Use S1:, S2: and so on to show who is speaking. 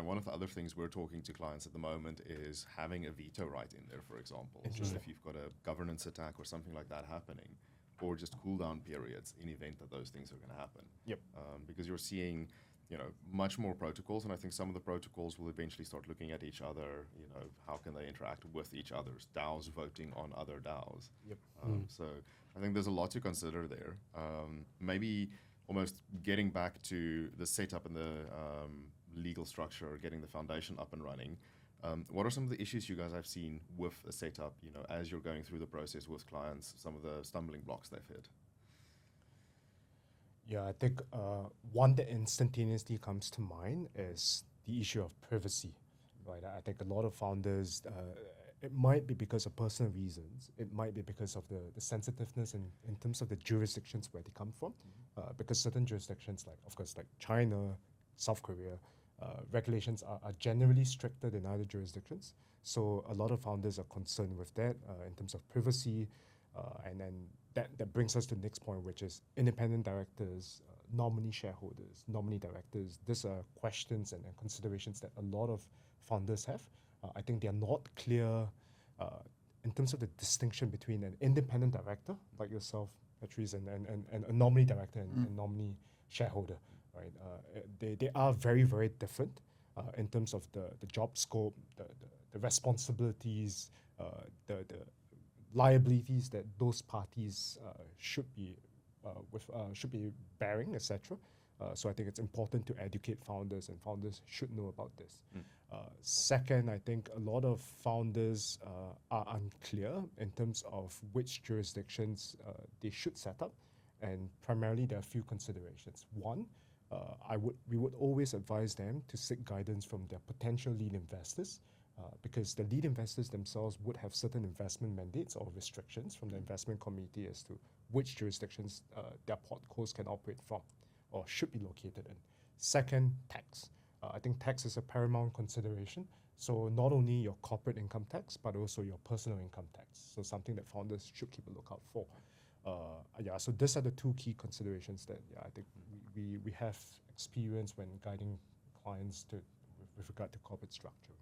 S1: one of the other things we're talking to clients at the moment is having a veto right in there, for example. So if you've got a governance attack or something like that happening, or just cool down periods in event that those things are going to happen.
S2: Yep.
S1: Because you're seeing, much more protocols, and I think some of the protocols will eventually start looking at each other. How can they interact with each other's DAOs voting on other DAOs.
S2: Yep.
S1: So I think there's a lot to consider there. Maybe almost getting back to the setup and the legal structure, getting the foundation up and running. What are some of the issues you guys have seen with the setup, as you're going through the process with clients, some of the stumbling blocks they've hit?
S2: Yeah, I think one that instantaneously comes to mind is the issue of privacy, right? I think a lot of founders, it might be because of personal reasons, it might be because of the sensitiveness in terms of the jurisdictions where they come from, because certain jurisdictions, like China, South Korea, regulations are generally stricter than other jurisdictions. So a lot of founders are concerned with that in terms of privacy, and then that brings us to the next point, which is independent directors, nominee shareholders, nominee directors. These are questions and considerations that a lot of founders have. I think they are not clear in terms of the distinction between an independent director like yourself, Patrice, and a nominee director and nominee shareholder. Right, they are very, very different in terms of the job scope, the responsibilities, the liabilities that those parties should be bearing, etc. So I think it's important to educate founders, and founders should know about this. Second, I think a lot of founders are unclear in terms of which jurisdictions they should set up, and primarily there are a few considerations. One, we would always advise them to seek guidance from their potential lead investors, because the lead investors themselves would have certain investment mandates or restrictions from the investment committee as to which jurisdictions their portcos can operate from or should be located in. Second, tax. I think tax is a paramount consideration. So not only your corporate income tax, but also your personal income tax. So something that founders should keep a lookout for. So these are the two key considerations that I think we have experience when guiding clients with regard to corporate structure.